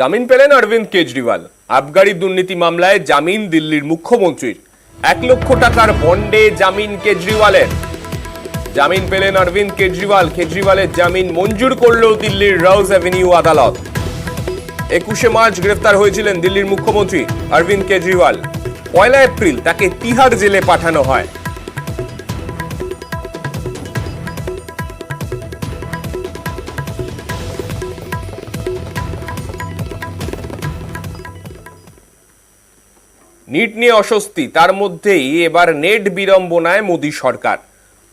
জামিন পেলেন অরবিন্দ কেজরিওয়াল। আবগারি দুর্নীতি মামলায় জামিন দিল্লির মুখ্যমন্ত্রীর। 1 লক্ষ টাকার বন্ডে জামিন কেজরিওয়ালের। জামিন পেলেন অরবিন্দ কেজরিওয়াল। কেজরিওয়ালের জামিন মঞ্জুর করল দিল্লির রোজ অ্যাভিনিউ আদালত। 21শে মার্চ গ্রেফতার হয়েছিলেন দিল্লির মুখ্যমন্ত্রী অরবিন্দ কেজরিওয়াল। 1 এপ্রিল তাকে তিহার জেলে পাঠানো হয়। নিট নিয়ে অস্বস্তি, তার মধ্যেই এবার নেট বিড়ম্বনায় মোদী সরকার।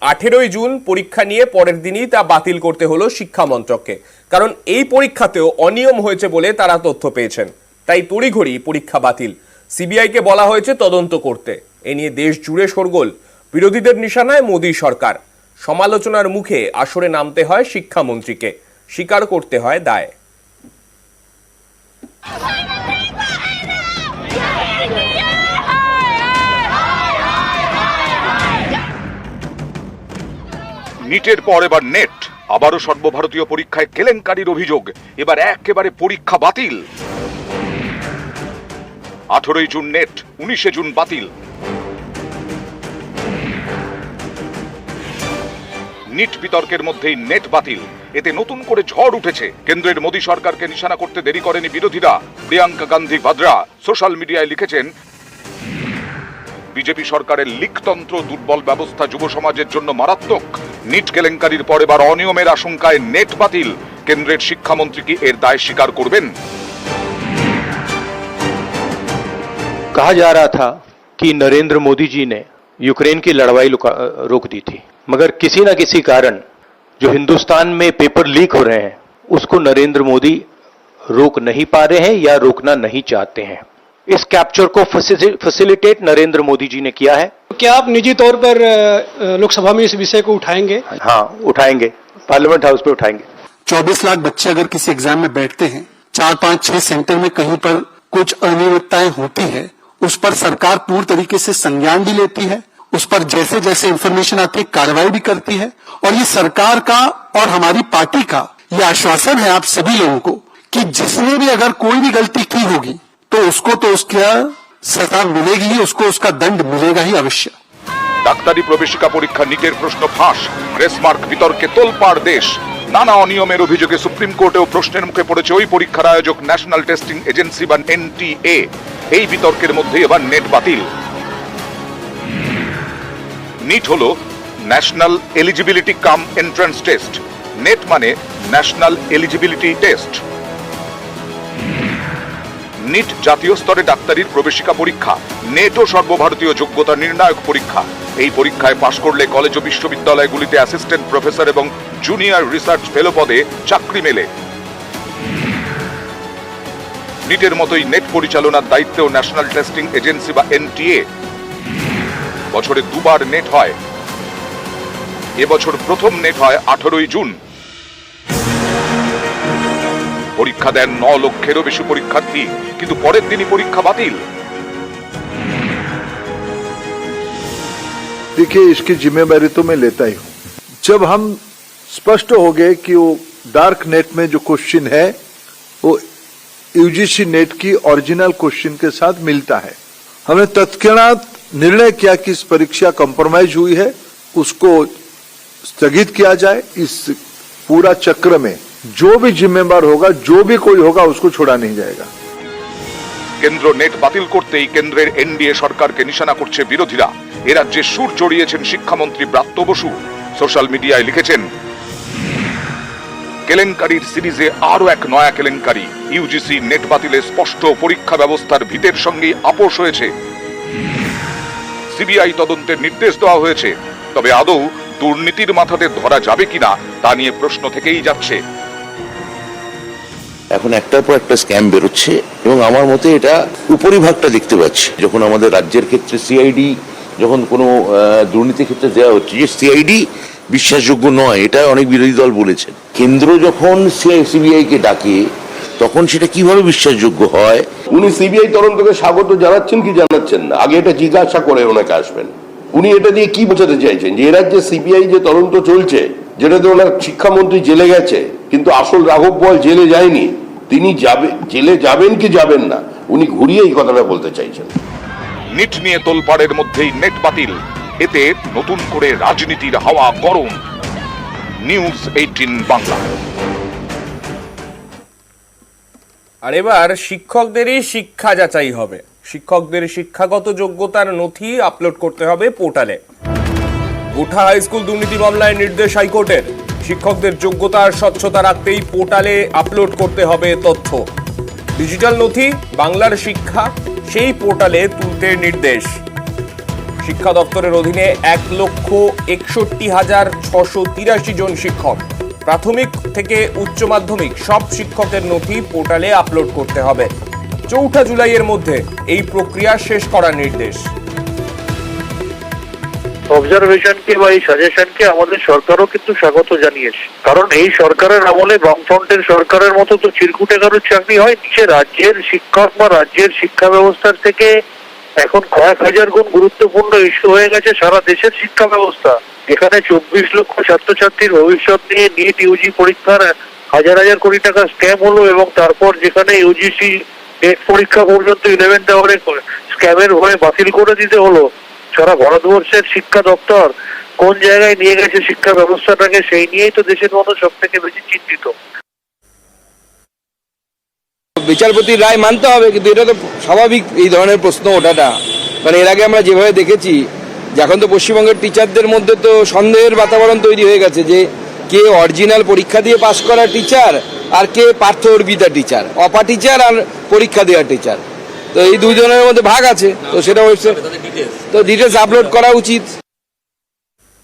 18ই জুন পরীক্ষা নিয়ে পরের দিনই তা বাতিল করতে হলো শিক্ষা মন্ত্রককে, কারণ এই পরীক্ষাতেও অনিয়ম হয়েছে বলে তারা তথ্য পেয়েছেন। তাই তড়িঘড়ি পরীক্ষা বাতিল। সিবিআইকে বলা হয়েছে তদন্ত করতে। এ নিয়ে দেশ জুড়ে শোরগোল। বিরোধীদের নিশানায় মোদী সরকার। সমালোচনার মুখে আসরে নামতে হয় শিক্ষামন্ত্রীকে, স্বীকার করতে হয় দায়। নিটের পর এবার নেট, আবারও সর্বভারতীয় পরীক্ষায় কেলেঙ্কারির অভিযোগ। এবার একেবারে পরীক্ষা বাতিল। 18ই জুন নেট, 19শে জুন বাতিল। নিট বিতর্কের মধ্যেই নেট বাতিল। এতে নতুন করে ঝড় উঠেছে। কেন্দ্রের মোদী সরকারকে নিশানা করতে দেরি করেনি বিরোধীরা। প্রিয়াঙ্কা গান্ধী ভাদ্রা সোশ্যাল মিডিয়ায় লিখেছেন, বিজেপি সরকারের লিকতন্ত্র, দুর্বল ব্যবস্থা যুব সমাজের জন্য মারাত্মক। নিট কেলেঙ্কারির পর এবার অনিয়মের আশঙ্কায় নেট বাতিল। কেন্দ্রের শিক্ষামন্ত্রী কি এর দায় স্বীকার করবেন? कहा जा रहा था कि नरेंद्र मोदी जी ने यूक्रेन की लड़ाई रोक दी थी, मगर किसी न किसी कारण जो हिंदुस्तान में पेपर लीक हो रहे हैं उसको नरेंद्र मोदी रोक नहीं पा रहे हैं या रोकना नहीं चाहते हैं। इस कैप्चर को फैसिलिटेट नरेंद्र मोदी जी ने किया है। क्या आप निजी तौर पर लोकसभा में इस विषय को उठाएंगे? हाँ, उठाएंगे, पार्लियामेंट हाउस पे उठाएंगे। 24 लाख बच्चे अगर किसी एग्जाम में बैठते हैं, 4, 5, 6 सेंटर में कहीं पर कुछ अनियमितताएं होती है, उस पर सरकार पूर्ण तरीके से संज्ञान भी लेती है, उस पर जैसे जैसे इंफॉर्मेशन आती है कार्रवाई भी करती है। और ये सरकार का और हमारी पार्टी का ये आश्वासन है आप सभी लोगों को कि जिसने भी अगर कोई भी गलती की होगी तो उसको तो उसका सजा मिलेगी ही, उसको उसका दंड मिलेगा ही अवश्य। ডাক্তারি প্রবেশিকা পরীক্ষা নিটের প্রশ্ন ফাঁস। গ্রেসমার্ক বিতর্কে তোলপাড় দেশ। নানা অনিয়মের অভিযোগে সুপ্রিম কোর্টেও প্রশ্নের মুখে পড়েছে ওই পরীক্ষার আয়োজক ন্যাশনাল টেস্টিং এজেন্সি বা এনটিএ। এই বিতর্কের মধ্যে এবার নেট বাতিল। নিট হলো ন্যাশনাল এলিজিবিলিটি কাম এন্ট্রান্স টেস্ট। নেট মানে ন্যাশনাল এলিজিবিলিটি টেস্ট। নিট জাতীয় স্তরে ডাক্তারির প্রবেশিকা পরীক্ষা। নেটও সর্বভারতীয় যোগ্যতা নির্ণায়ক পরীক্ষা। এই পরীক্ষায় পাশ করলে কলেজ ও বিশ্ববিদ্যালয়গুলিতে অ্যাসিস্ট্যান্ট প্রফেসর এবং জুনিয়র রিসার্চ ফেলো পদে চাকরি মেলে। নিটের মতোই নেট পরিচালনার দায়িত্বেও ন্যাশনাল টেস্টিং এজেন্সি বা এনটিএ। বছরে 2 বার নেট হয়। এবছর প্রথম নেট হয় 18ই জুন। পরীক্ষা দেন 9 লক্ষেরও বেশি পরীক্ষার্থী, কিন্তু পরের দিনই পরীক্ষা বাতিল। देखिए, इसकी जिम्मेदारी तो मैं लेता ही हूं। जब हम स्पष्ट हो गए कि वो डार्क नेट में जो क्वेश्चन है वो यूजीसी नेट की ओरिजिनल क्वेश्चन के साथ मिलता है, हमने तत्क्षणात निर्णय किया कि इस परीक्षा कॉम्प्रोमाइज हुई है, उसको स्थगित किया जाए। इस पूरा चक्र में जो भी जिम्मेदार होगा, जो भी कोई होगा, उसको छोड़ा नहीं जाएगा। কেন্দ্র নেট বাতিল করতেই কেন্দ্রের এনডিএ সরকারকে নিশানা করছে বিরোধীরা। এ রাজ্যে সুর চড়িয়েছেন শিক্ষামন্ত্রী ব্রাত্য বসু। সোশ্যাল মিডিয়ায় লিখেছেন, কেলেঙ্কারির সিরিজে আরো এক নয়া কেলেঙ্কারি। ইউজিসি নেট বাতিলে স্পষ্ট পরীক্ষা ব্যবস্থার ভিতের সঙ্গেই আপোষ হয়েছে। সিবিআই তদন্তের নির্দেশ দেওয়া হয়েছে, তবে আদৌ দুর্নীতির মাথাতে ধরা যাবে কিনা তা নিয়ে প্রশ্ন থেকেই যাচ্ছে। এখন একটার পর একটা স্ক্যাম বেরোচ্ছে এবং আমার মতে এটা উপরিভাগটা দেখতে পাচ্ছি। যখন আমাদের রাজ্যের ক্ষেত্রে সিআইডি যখন কোনো দুর্নীতির ক্ষেত্রে দেওয়া হচ্ছে, যে সিআইডি বিশ্বাসযোগ্য নয়, এটা অনেক বিরোধী দল বলেছেন। কেন্দ্র যখন সিবিআই কে ডাকে তখন সেটা কিভাবে বিশ্বাসযোগ্য হয়? উনি সিবিআই তদন্তকে স্বাগত জানাচ্ছেন কি জানাচ্ছেন না, আগে এটা জিজ্ঞাসা করে ওনাকে আসবেন। উনি এটা দিয়ে কি বোঝাতে চাইছেন যে এ রাজ্যে সিবিআই যে তদন্ত চলছে, যেটাতে ওনার শিক্ষামন্ত্রী জেলে গেছে কিন্তু আসল রাঘব বোয়াল জেলে যায়নি, তিনি জেলে যাবেন কি যাবেন না, উনি ঘুরিয়ে এই কথাটা বলতে চাইছেন। নিট নিয়ে তোলপাড়ের মধ্যেই নেট বাতিল, এতে নতুন করে রাজনীতির হাওয়া গরম। নিউজ 18 বাংলা। আর এবার শিক্ষকদেরই শিক্ষা যাচাই হবে। শিক্ষকদের শিক্ষাগত যোগ্যতার নথি আপলোড করতে হবে পোর্টালে। গোঠা হাই স্কুল দুর্নীতি মামলায় নির্দেশ হাইকোর্টের। শিক্ষকদের যোগ্যতা আর স্বচ্ছতা রাখতেই পোর্টালে আপলোড করতে হবে তথ্য। ডিজিটাল নথি বাংলার শিক্ষা সেই পোর্টালে তুলতে নির্দেশ। শিক্ষা দপ্তরের অধীনে 1,61,683 জন শিক্ষক, প্রাথমিক থেকে উচ্চ মাধ্যমিক সব শিক্ষকের নথি পোর্টালে আপলোড করতে হবে। 4 জুলাইয়ের মধ্যে এই প্রক্রিয়া শেষ করার নির্দেশ। অবজারভেশনকে বা এই সাজেশনকে আমাদের সরকারও কিন্তু স্বাগত জানিয়েছে, কারণ এই সরকারের আমলে বামফ্রন্টের সরকারের মতো তো চিরকুটে কারোর চাকরি হয়। সে রাজ্যের শিক্ষক বা রাজ্যের শিক্ষা ব্যবস্থার থেকে এখন কয়েক হাজার গুণ গুরুত্বপূর্ণ ইস্যু হয়ে গেছে সারা দেশের শিক্ষা ব্যবস্থা। এখানে 24 লক্ষ ছাত্রছাত্রীর ভবিষ্যৎ নিয়ে নিট ইউজি পরীক্ষার হাজার হাজার কোটি টাকা স্ক্যাম হলো, এবং তারপর যেখানে ইউজিসি নেট পরীক্ষা পর্যন্ত 11th আওয়ারে স্ক্যামের ভয়ে বাতিল করে দিতে হলো। সারা ভারতবর্ষের শিক্ষা দপ্তর কোন জায়গায় নিয়ে গেছে শিক্ষা ব্যবস্থাটাকে, সেই নিয়েই তো দেশের মানুষ সব থেকে বেশি চিন্তিত। বিচারপতির রায় মানতে হবে, কিন্তু এটা তো স্বাভাবিক এই ধরনের প্রশ্ন ওঠাটা। মানে এর আগে আমরা যেভাবে দেখেছি যে এখন তো পশ্চিমবঙ্গের টিচারদের মধ্যে তো সন্দেহের বাতাবরণ তৈরি হয়ে গেছে যে কে অরিজিনাল পরীক্ষা দিয়ে পাশ করা টিচার আর কে পার্থ অর্পিতা টিচার, অপা টিচার আর পরীক্ষা দেওয়া টিচার। তো এই দুজনের মধ্যে ভাগ আছে, তো সেটা হচ্ছে তো ডিটেলস আপলোড করা উচিত।